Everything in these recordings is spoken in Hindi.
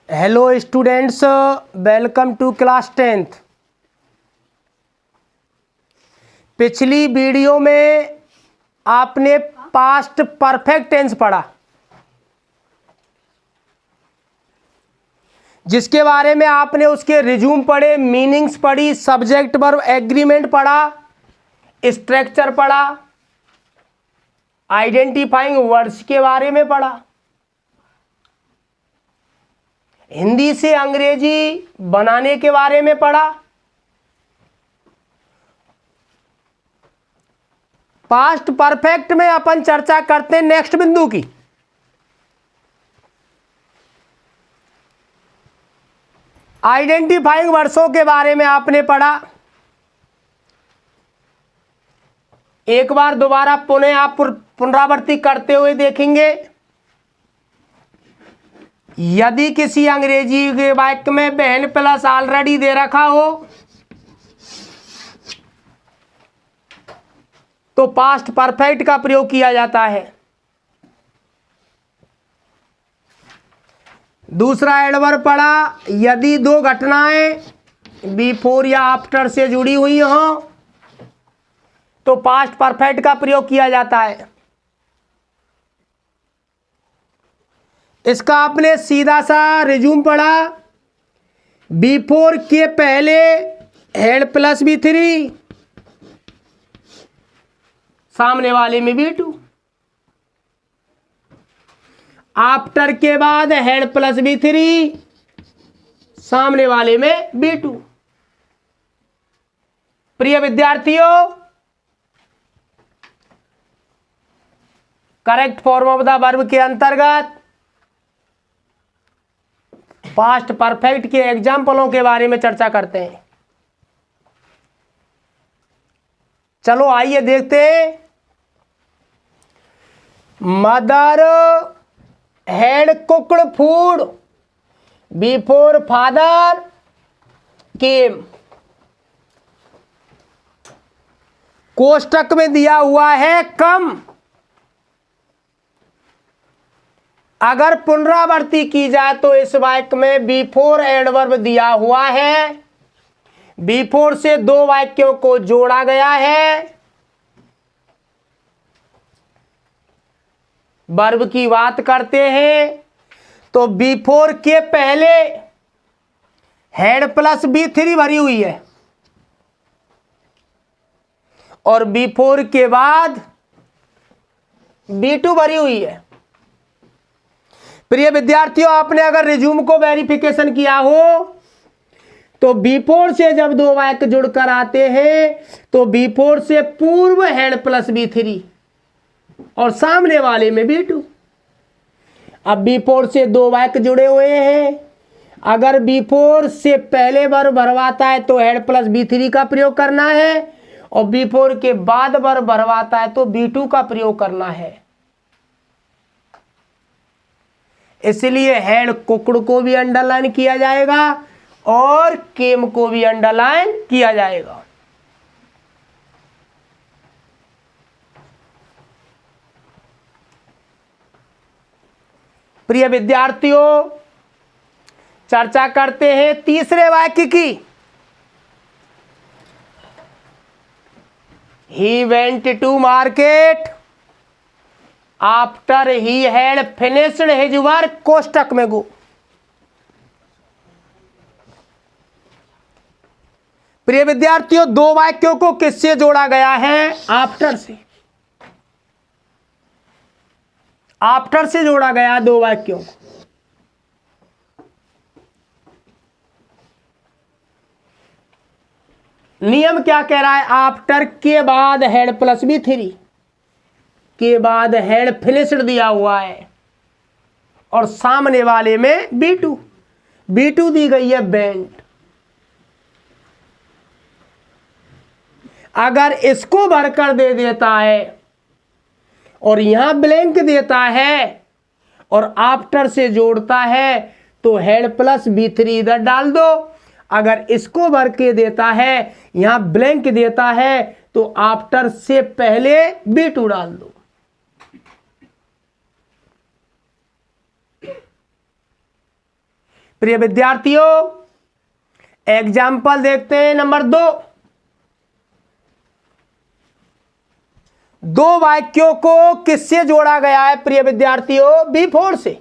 Hello students, welcome to class 10th। पिछली वीडियो में आपने पास्ट परफेक्ट टेंस पढ़ा, जिसके बारे में आपने उसके रिज्यूम पढ़े, मीनिंग्स पढ़ी, सब्जेक्ट वर्ब एग्रीमेंट पढ़ा, स्ट्रक्चर पढ़ा, आइडेंटिफाइंग वर्ड्स के बारे में पढ़ा, हिंदी से अंग्रेजी बनाने के बारे में पढ़ा। पास्ट परफेक्ट में अपन चर्चा करते हैं नेक्स्ट बिंदु की। आइडेंटिफाइंग वर्ड्सों के बारे में आपने पढ़ा। एक बार दोबारा पुनः आप पुनरावृत्ति करते हुए देखेंगे। यदि किसी अंग्रेजी के वाक्य में बहन प्लस ऑलरेडी दे रखा हो तो पास्ट परफेक्ट का प्रयोग किया जाता है। दूसरा एडवर्ब पढ़ा, यदि दो घटनाएं बिफोर या आफ्टर से जुड़ी हुई हों तो पास्ट परफेक्ट का प्रयोग किया जाता है। इसका आपने सीधा सा रिज्यूम पढ़ा। बिफोर के पहले हेड प्लस B3, सामने वाले में B2। आफ्टर के बाद हेड प्लस B3, सामने वाले में B2। प्रिय विद्यार्थियों, correct form of the verb के अंतर्गत पास्ट परफेक्ट के एग्जाम्पलों के बारे में चर्चा करते हैं। चलो आइए देखते हैं। Mother had cooked food before father came. कोष्टक में दिया हुआ है कम। अगर पुनरावृत्ति की जाए तो इस वाक्य में बिफोर एडवर्ब दिया हुआ है। बिफोर से दो वाक्यों को जोड़ा गया है। वर्ब की बात करते हैं तो बिफोर के पहले हेड प्लस B3 भरी हुई है और बिफोर के बाद B2 भरी हुई है। प्रिय विद्यार्थियों, आपने अगर रिज्यूम को वेरिफिकेशन किया हो तो बिफोर से जब दो वाक्य जुड़कर आते हैं तो बिफोर से पूर्व हेड प्लस B3 और सामने वाले में B2। अब बिफोर से दो वाक्य जुड़े हुए हैं। अगर बिफोर से पहले वर्ब भरवाता है तो हेड प्लस B3 का प्रयोग करना है और बिफोर के बाद वर्ब भरवाता है तो B2 का प्रयोग करना है। इसलिए हेड कुक्ड को भी अंडरलाइन किया जाएगा और केम को भी अंडरलाइन किया जाएगा। प्रिय विद्यार्थियों, चर्चा करते हैं तीसरे वाक्य की। He went to market after he had finished his work. कोष्टक में गो। प्रिय विद्यार्थियों, दो वाक्यों को किससे जोड़ा गया है? आफ्टर से। आफ्टर से जोड़ा गया दो वाक्यों को। नियम क्या कह रहा है? आफ्टर के बाद हेड प्लस B3 के बाद हेड फिनिश्ड दिया हुआ है और सामने वाले में B2 दी गई है बेंट। अगर इसको भरकर दे देता है और यहां ब्लैंक देता है और आफ्टर से जोड़ता है तो हेड प्लस B3 इधर डाल दो। अगर इसको भर के देता है, यहां ब्लैंक देता है तो आफ्टर से पहले B2 डाल दो। प्रिय विद्यार्थियों, एग्जाम्पल देखते हैं नंबर 2। दो वाक्यों को किससे जोड़ा गया है प्रिय विद्यार्थियों? B4 से।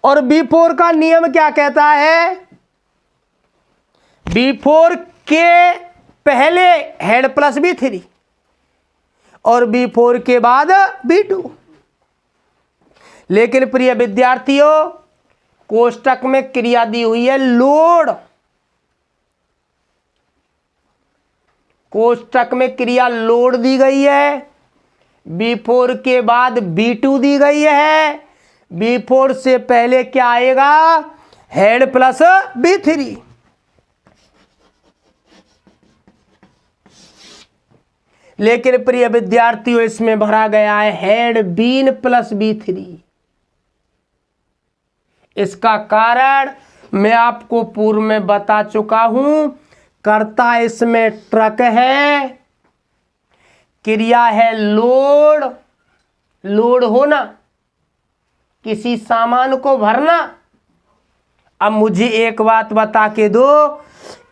और B4 का नियम क्या कहता है? B4 के पहले हेड प्लस B3 और B4 के बाद B2। लेकिन प्रिय विद्यार्थियों, कोष्टक में क्रिया दी हुई है लोड। कोष्टक में क्रिया लोड दी गई है। B4 के बाद B2 दी गई है। B4 से पहले क्या आएगा? Head plus B3। लेकिन प्रिय विद्यार्थियों, इसमें भरा गया है हेड बीन प्लस B3। इसका कारण मैं आपको पूर्व में बता चुका हूं। कर्ता इसमें ट्रक है, क्रिया है लोड। लोड होना, किसी सामान को भरना। अब मुझे एक बात बता के दो,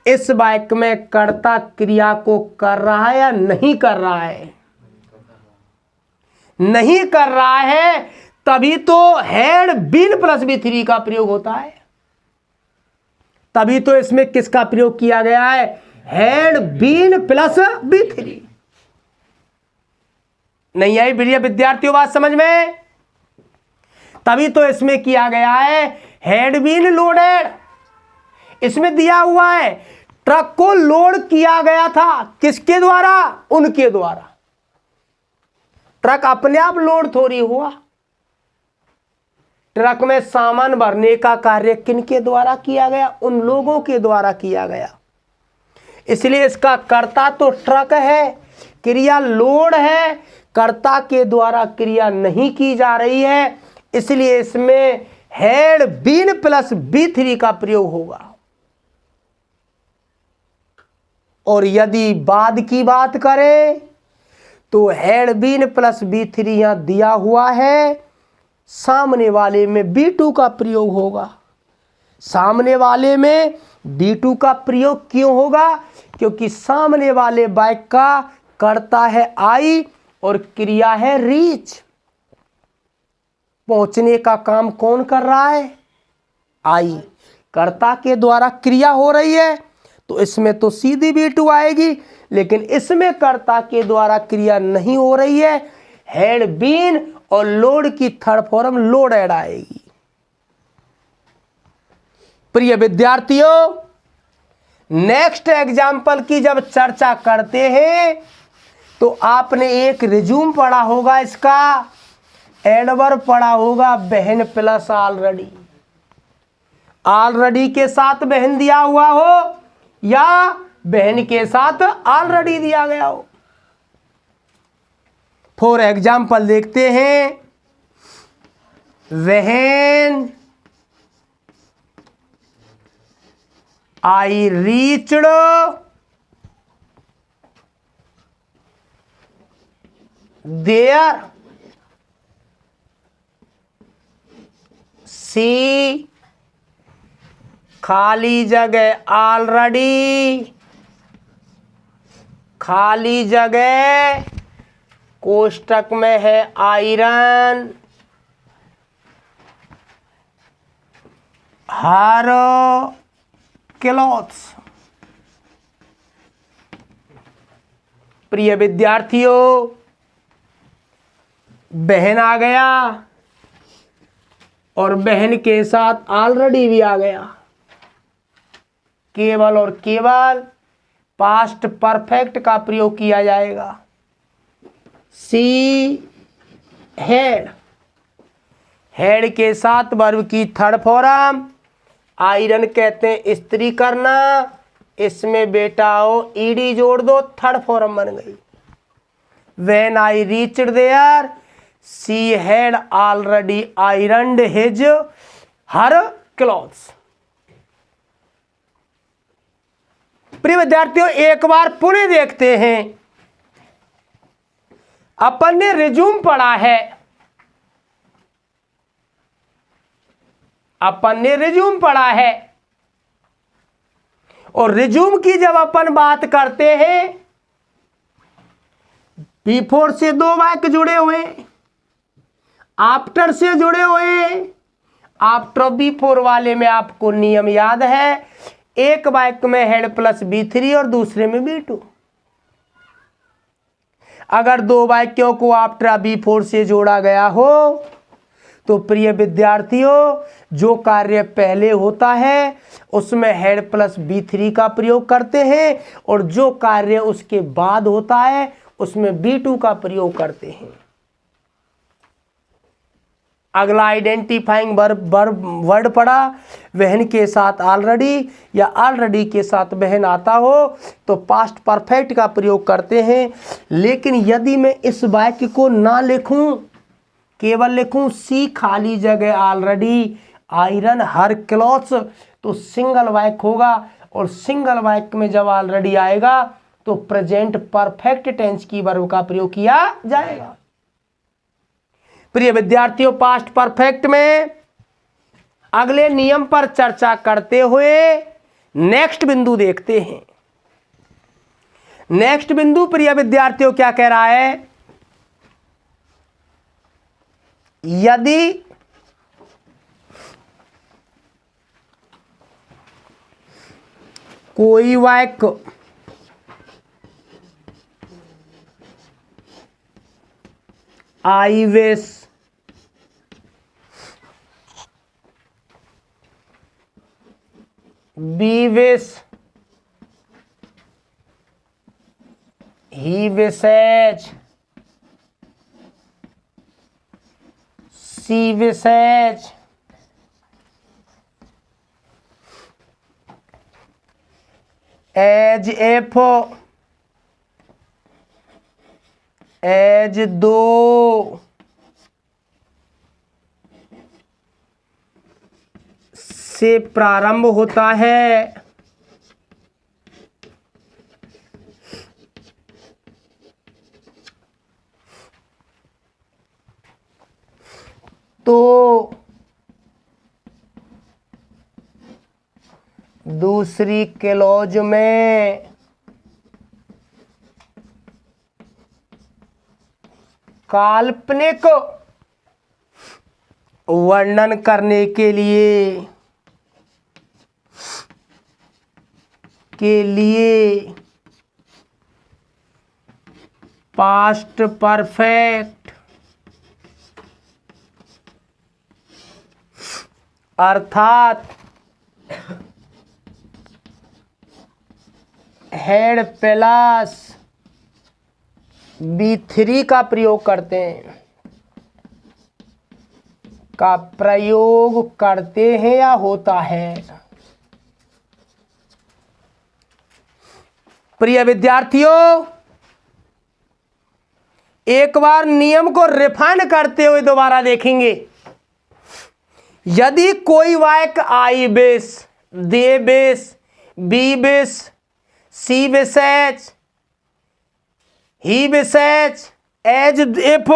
इस वाक्य में कर्ता क्रिया को कर रहा है या नहीं कर रहा है? नहीं कर रहा है, तभी तो हेड बीन प्लस B3 का प्रयोग होता है। तभी तो इसमें किसका प्रयोग किया गया है? Had been plus B3। नहीं आई प्रिय विद्यार्थियों बात समझ में? तभी तो इसमें किया गया है हेड बीन लोडेड। इसमें दिया हुआ है ट्रक को लोड किया गया था, किसके द्वारा? उनके द्वारा। ट्रक अपने आप लोड थोड़ी हुआ। ट्रक में सामान भरने का कार्य किनके द्वारा किया गया? उन लोगों के द्वारा किया गया। इसलिए इसका कर्ता तो ट्रक है, क्रिया लोड है, कर्ता के द्वारा क्रिया नहीं की जा रही है। इसलिए इसमें हेड बीन प्लस B3 का प्रयोग होगा। और यदि बाद की बात करें तो हेड बीन प्लस B3 यहां दिया हुआ है, सामने वाले में B2 का प्रयोग होगा। सामने वाले में B2 का प्रयोग क्यों होगा? क्योंकि सामने वाले वाक्य का कर्ता है आई और क्रिया है रीच। पहुंचने का काम कौन कर रहा है? आई। कर्ता के द्वारा क्रिया हो रही है तो इसमें तो सीधी B2 आएगी, लेकिन इसमें कर्ता के द्वारा क्रिया नहीं हो रही है। हेड बीन और लोड की थर्ड फॉर्म लोड एड आएगी। प्रिय विद्यार्थियों, नेक्स्ट एग्जाम्पल की जब चर्चा करते हैं तो आपने एक रिज्यूम पढ़ा होगा, इसका एडवर्ब पढ़ा होगा बहन प्लस ऑलरेडी। ऑलरेडी के साथ बहन दिया हुआ हो या बहन के साथ ऑलरेडी दिया गया हो। फॉर एग्जाम्पल देखते हैं, व्हेन आई रीच्ड देयर सी खाली जगह ऑलरेडी, खाली जगह कोष्टक में है आयरन, हर क्लॉथ्स। प्रिय विद्यार्थियों, बहन आ गया और बहन के साथ ऑलरेडी भी आ गया। केवल और केवल पास्ट परफेक्ट का प्रयोग किया जाएगा। सी हेड, हेड के साथ वर्ब की थर्ड फॉर्म आयरन कहते हैं इस्त्री करना। इसमें बेटाओ ईडी जोड़ दो, थर्ड फॉर्म बन गई। When I reached there she had already ironed his her clothes. प्रिय विद्यार्थियों, एक बार पुनः देखते हैं। अपन ने रिज्यूम पढ़ा है, अपन ने रिज्यूम पढ़ा है, और रिज्यूम की जब अपन बात करते हैं, बिफोर से दो वाक्य जुड़े हुए, आफ्टर से जुड़े हुए। आफ्टर बिफोर वाले में आपको नियम याद है, एक वाक्य में हेड प्लस बी3 और दूसरे में बी2। अगर दो वाक्यों को आफ्टर बिफोर से जोड़ा गया हो तो प्रिय विद्यार्थियों, जो कार्य पहले होता है उसमें हेड प्लस बी3 का प्रयोग करते हैं, और जो कार्य उसके बाद होता है उसमें बी2 का प्रयोग करते हैं। अगला आइडेंटिफाइंग वर्ड पड़ा, वहन के साथ ऑलरेडी या ऑलरेडी के साथ वहन आता हो तो पास्ट परफेक्ट का प्रयोग करते हैं। लेकिन यदि मैं इस वाक्य को ना लिखूं, केवल लिखूं सी खाली जगह ऑलरेडी आयरन हर क्लॉथ्स, तो सिंगल वाक्य होगा, और सिंगल वाक्य में जब ऑलरेडी आएगा तो प्रेजेंट परफेक्ट टेंस की वर्ब का प्रयोग किया जाएगा। प्रिय विद्यार्थियों, पास्ट परफेक्ट में अगले नियम पर चर्चा करते हुए नेक्स्ट बिंदु देखते हैं। नेक्स्ट बिंदु प्रिय विद्यार्थियों क्या कह रहा है, यदि कोई वाक्य I wish, we wish, he wishes, she wishes, as if, as though, से प्रारंभ होता है, तो दूसरी क्लॉज में काल्पनिक वर्णन करने के लिए पास्ट परफेक्ट अर्थात हेड प्लस बी3 का प्रयोग करते हैं या होता है। प्रिय विद्यार्थियों, एक बार नियम को रिफाइन करते हुए दोबारा देखेंगे। यदि कोई वाक्य I was, they was, we was, she was, he was, as if,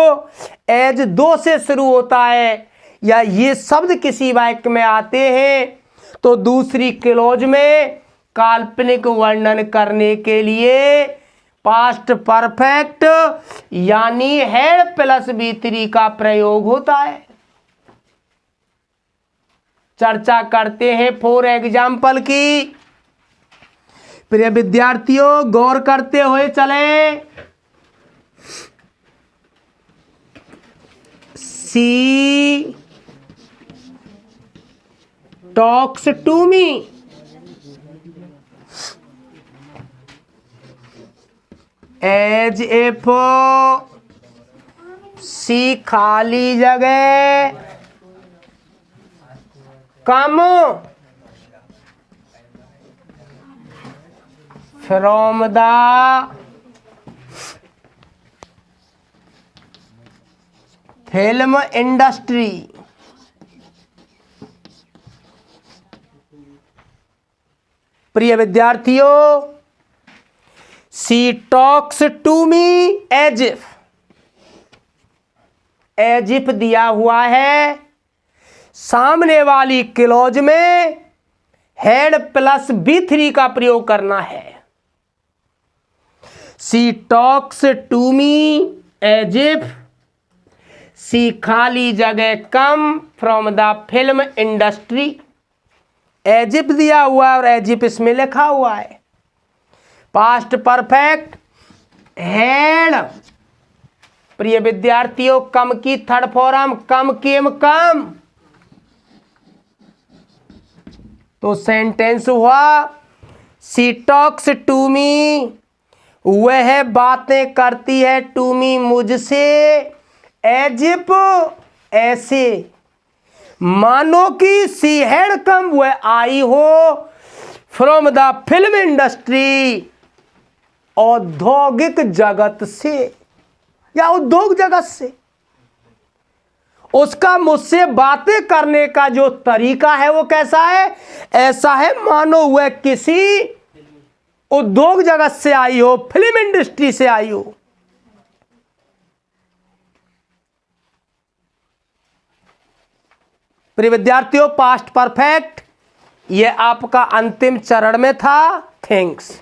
as though से शुरू होता है, या ये शब्द किसी वाक्य में आते हैं, तो दूसरी क्लॉज में काल्पनिक वर्णन करने के लिए पास्ट परफेक्ट यानी हेड प्लस बी3 का प्रयोग होता है। चर्चा करते हैं फॉर एग्जाम्पल की। प्रिय विद्यार्थियों, गौर करते हुए चलें। She talks to me, as if she खाली जगह come from the film industry. प्रिय विद्यार्थियों, she talks to me as if दिया हुआ है, सामने वाली क्लॉज में हैड प्लस B3 का प्रयोग करना है। She talks to me as if, she खाली जगह come from the film industry. As if दिया हुआ है और एज इफ इसमें लिखा हुआ है। पास्ट परफेक्ट हैड, प्रिय विद्यार्थियों, कम की थर्ड फॉर्म कम केम कम, तो सेंटेंस हुआ शी टॉक्स टू मी, वह बातें करती है, टू मी मुझसे, एज इफ ऐसे, मानो कि शी हैड कम, वह आई हो, फ्रॉम द फिल्म इंडस्ट्री, औद्योगिक जगत से या उद्योग जगत से। उसका मुझसे बातें करने का जो तरीका है वो कैसा है? ऐसा है मानो वह किसी उद्योग जगत से आई हो, फिल्म इंडस्ट्री से आई हो। प्रिय विद्यार्थियों, पास्ट परफेक्ट ये आपका अंतिम चरण में था। थैंक्स।